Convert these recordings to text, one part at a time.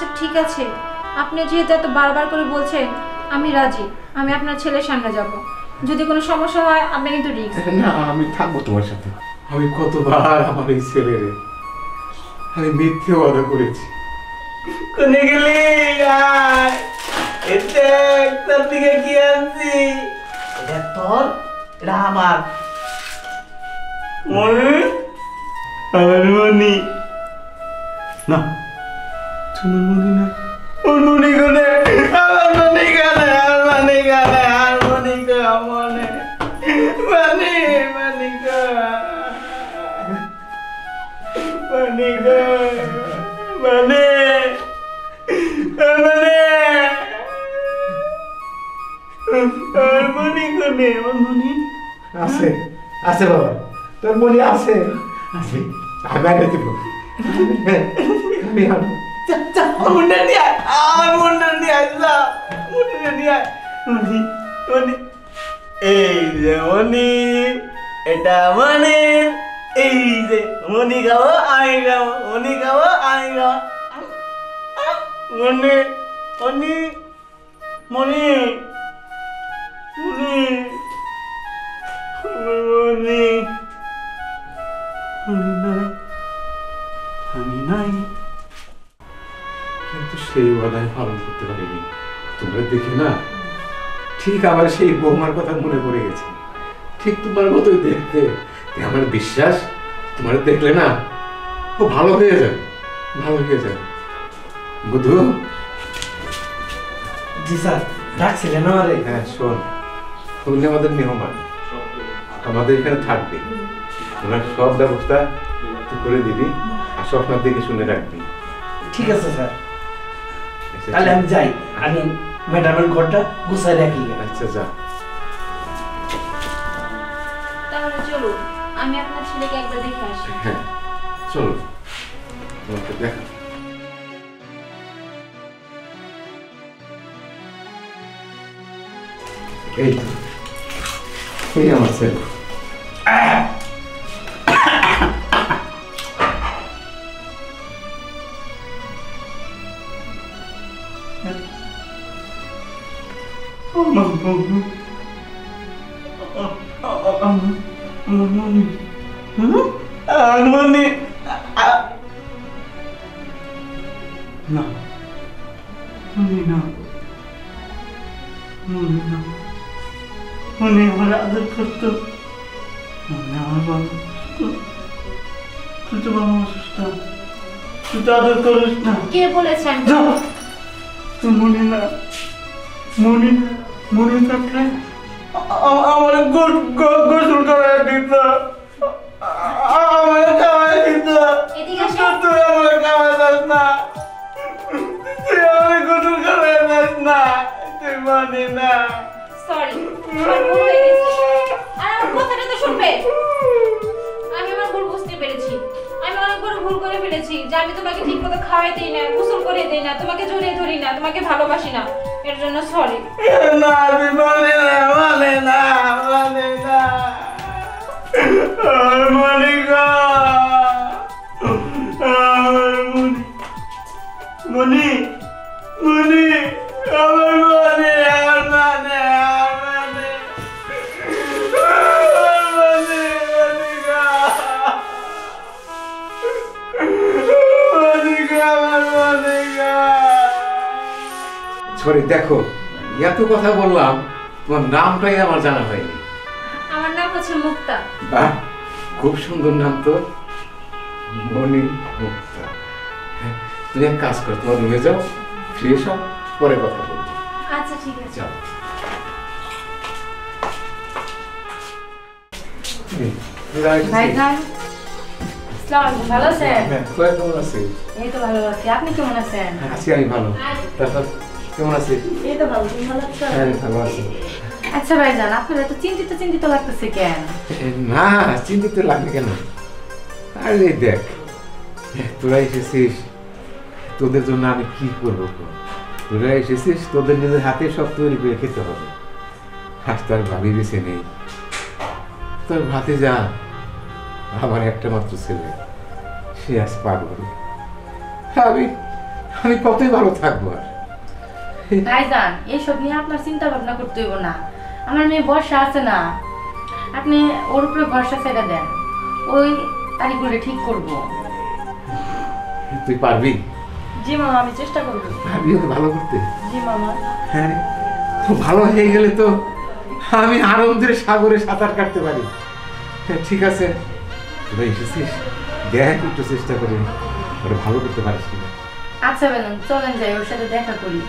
আচ্ছা ঠিক আছে, আপনি যেহেতু এত বারবার করে বলছেন আমি রাজি, আমি আপনার ছেলের সামনে যাব। যদি কোনো সমস্যা হয় আপনি কিন্তু রিস্ক। না, আমি থাকবো তোমার সাথে। আমি কতবার আমার এই ছেলেরে আমি মিথ্যে ওয়াদা করেছি। কোনে গেলি? এতে তোর দিকে কি আনছি? এটা তোর, এটা আমার মনি। আমার মনি না, তুমি মনি না। ওর মনি কোনে? আমার মনি কানে, আর মনি কানে, আর মনি কা মনে মনি মনি কা মনি কা মনি আছে আছে বাবা, তোর মনে আছে। আছে, আমি আগে দিব। আমি আনবো। মুন্ডা নিয়ে আয়, আমার মুন্ডা নিয়ে আয়, মুন্ডা নিয়ে আয়। মনি মনি, এই যে মনি, এটা মনি। এই যে মনি খাবো আমি খাবো, মনি খাবো আমি খাবো। মনি মনি মনি মনি মনি মনি নাই, আমি নাই। কিন্তু সেই ওয়াদায় পালন করতে পারিনি। তোমরা দেখে না, ঠিক আবার সেই বৌমার কথা মনে পড়ে গেছে। ঠিক তোমার মতোই দেখতে। আমার বিশ্বাস তোমার দেখলে না ও ভালো হয়ে যাবে, ভালো হয়ে যাবে। বুধু। জি স্যার, ডাকছিলেন আমারে? হ্যাঁ শোন, তুমি আমাদের মেহমান, আমাদের এখানে থাকবে। ওনার সব ব্যবস্থা তুই করে দিবি, আর সব আপনার দিকে শুনে রাখবি। ঠিক আছে স্যার, তাহলে আমি যাই। আমি ম্যাডামের ঘরটা গুছাই রাখি। আচ্ছা যা। তাহলে চলুন, আমি আপনার ছেলেকে একবার দেখে আসি। হ্যাঁ চলো, তোমাকে দেখা। এই তো, এই আমার ছেলে। উনি আমার আদর করতো, উনি আমার বাবা। তুই তো বাবা অসুস্থ, তুই তো আদর করিস না। কে বলেছে আমি? তুই মনি না, মনি মনি থাকলে আমার গোসল করে দিত, আমার খাওয়াই দিত। তুই আমার খাওয়াই দাস না, তুই আমার গোসল করে দাস না, তুই মনি না। সরি, আমার ভুল হয়ে গেছে। আর আমার কথাটা তো শুনবে। আমি আমার ভুল বুঝতে পেরেছি। আমি অনেক বড় ভুল করে ফেলেছি যে আমি তোমাকে ঠিকমতো খাওয়াই দেই না, গোসল করে দেই না, তোমাকে জড়িয়ে ধরি না, তোমাকে ভালোবাসি না। এর জন্য সরি। না, আমি মানে না, মানে না, মানে না। আমার মনি গো, আমার মনি, মনি, মনি, আমার মনি, আমার মানে, আমার মানে, আমার মনি, মনি গো, মনি গো, আমার মনি গো। সরি, দেখো এত কথা বললাম, তোমার নামটাই আমার জানা হয়নি। আমার নাম হচ্ছে মুক্তা। বাহ, খুব সুন্দর নাম তো, মনি মুক্তা। হ্যাঁ, তুমি এক কাজ করো, তোমার রুমে যাও, ফ্রেশ হও, পরে কথা বলবো। আচ্ছা ঠিক আছে। যাও। ভাইজান, আসসালামু আলাইকুম, ভালো আছেন? তোরা কেমন আছিস? এই তো ভালো আছি, আপনি কেমন আছেন? আছি আমি ভালো। তারপর কেমন আছিস? এই তো ভালো, তুমি ভালো আছো? হ্যাঁ ভালো আছি। আচ্ছা ভাইজান, আপনার এত চিন্তিত চিন্তিত লাগতেছে কেন? না, চিন্তিত লাগে কেন? আরে দেখ, তোরা এসেছিস, তোদের জন্য আমি কি করবো? তোরা এসেছিস, তোদের নিজের হাতে সব তৈরি করে খেতে হবে। আজ তার ভাবি বেছে নেই, তোর ভাতে যা, আমার একটা মাত্র ছেলে, সে আজ পাগল। আমি কতই ভালো থাকবো আর। ভাইজান এইসব নিয়ে আপনার চিন্তা ভাবনা করতে হইব না। আমার মেয়ে বর্ষা আছে না, আপনি ওর উপরে ভরসা ছেড়ে দেন, ওই তারিখগুলো ঠিক করব। তুই পারবি? জি মামা, আমি চেষ্টা করব। পারবি ওকে ভালো করতে? জি মামা। হ্যাঁ, তো ভালো হয়ে গেলে তো আমি আনন্দের সাগরে সাঁতার কাটতে পারি। হ্যাঁ, ঠিক আছে, তোরা এসেছিস, দেখ একটু চেষ্টা করে ওরা ভালো করতে পারিস কিনা। আচ্ছা বেলুন, চলেন যাই, ওর সাথে দেখা করি,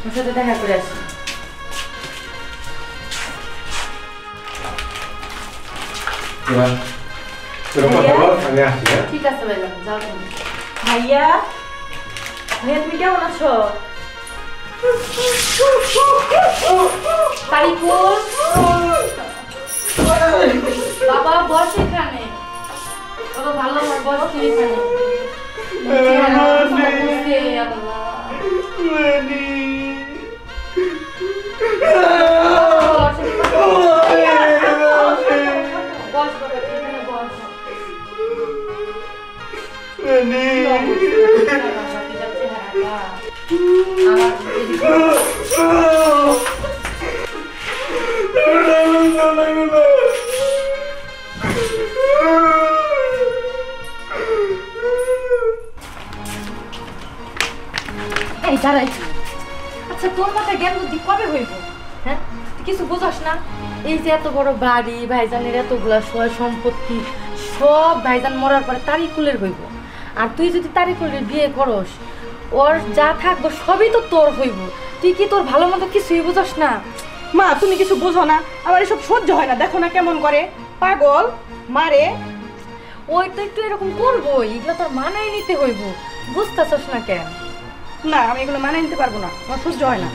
ওর সাথে দেখা করে আসি। এবার তোরা কথা বল, আমি আসি। হ্যাঁ, ঠিক আছে বেলুন, যাও তুমি। ভাইয়া, ভাইয়া তুমি কেমন আছো? তারিকুল, বাবা বস এখানে, বাবা ভালো আমার বস তুই এখানে। এই দাঁড়াই, আচ্ছা তোর মাথায় জ্ঞান বুদ্ধি কবে হইব? হ্যাঁ, তুই কিছু বুঝস না? এই যে এত বড় বাড়ি, ভাইজানের এতগুলা সয় সম্পত্তি, সব ভাইজান মরার পরে তারিকুলের হইব। আর তুই যদি তারিকুলের বিয়ে করস, ওর যা থাকবো সবই তো তোর হইব। তুই কি তোর ভালো মতো কিছুই বুঝস না? মা তুমি কিছু বুঝো না, আমার এসব সহ্য হয় না। দেখো না কেমন করে, পাগল মারে। ওই তো একটু এরকম করবো, এগুলো তোর মানায় নিতে হইব, বুঝতেছস না কেন? না, আমি এগুলো মানিয়ে নিতে পারবো না, আমার সহ্য হয় না।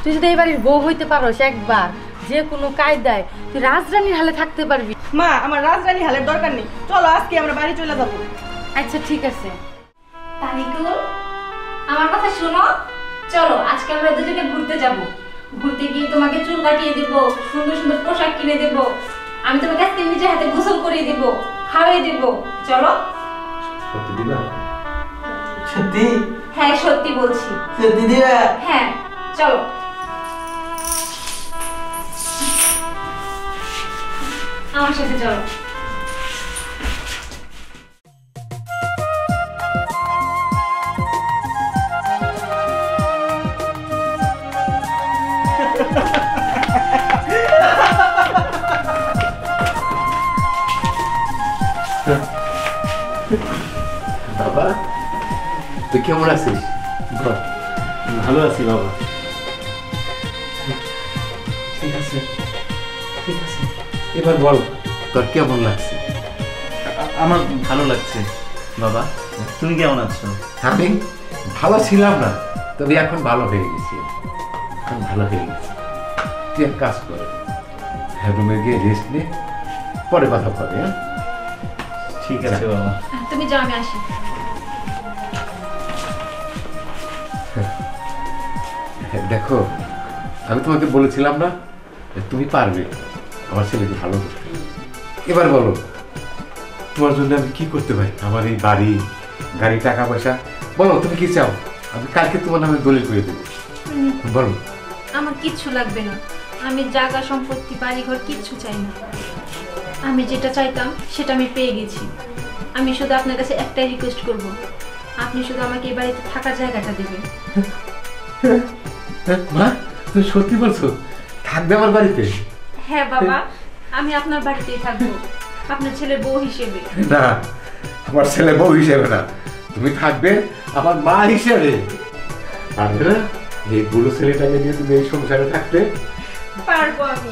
তুই যদি এই বাড়ির বউ হইতে পারস একবার, যে কোনো কায়দায় তুই রাজরানীর হালে থাকতে পারবি। মা, আমার রাজরানী হালের দরকার নেই, চলো আজকে আমরা বাড়ি চলে যাবো। আচ্ছা ঠিক আছে। তারিকুল, আমার কথা শোনো, চলো আজকে আমরা দুজনে ঘুরতে যাব। ঘুরতে গিয়ে তোমাকে চুল কাটিয়ে দিব, সুন্দর সুন্দর পোশাক কিনে দেব, আমি তোমাকে আজকে নিজের হাতে গোসল করিয়ে দিব, খাওয়াই দিব। চলো। সত্যি দিবা? সত্যি? হ্যাঁ সত্যি বলছি। সত্যি দিবা? হ্যাঁ চলো। আমার সাথে চলো। বাবা, তুই কেমন আছিস? ভালো আছি বাবা। ঠিক আছে, ঠিক আছে, এবার বল তোর কেমন লাগছে? আমার ভালো লাগছে বাবা। তুমি কেমন আছো? আমি ভালো ছিলাম না, তবে এখন ভালো হয়ে গেছি। এখন ভালো হয়ে গেছি। তুই এক কাজ কর, রুমে গিয়ে রেস্ট নে, পরে কথা বলবে। হ্যাঁ, ঠিক আছে বাবা। তুমি যাও, আমি আসি। দেখো, আমি তোমাকে বলেছিলাম না তুমি পারবে আমার ছেলেকে ভালো করতে। এবার বলো, তোমার জন্য আমি কি করতে পারি? আমার এই বাড়ি, গাড়ি, টাকা পয়সা, বলো তুমি কি চাও? আমি কালকে তোমার নামে দলিল করে দেবো, বলো। আমার কিচ্ছু লাগবে না, আমি জায়গা সম্পত্তি বাড়িঘর কিচ্ছু চাই না। আমি যেটা চাইতাম সেটা আমি পেয়ে গেছি। আমি শুধু আপনার কাছে একটাই রিকোয়েস্ট করব, আপনি শুধু আমাকে এই বাড়িতে থাকার জায়গাটা দেবেন। মা, তুমি সত্যি বলছো? থাকবে আমার বাড়িতে? হ্যাঁ বাবা, আমি আপনার বাড়িতেই থাকবো, আপনার ছেলের বউ হিসেবে। না, আমার ছেলে বউ হিসেবে না, তুমি থাকবে আমার মা হিসেবে। পারবে না? এই বুড়ো ছেলেটাকে নিয়ে তুমি এই সংসারে থাকতে? পারবো আমি।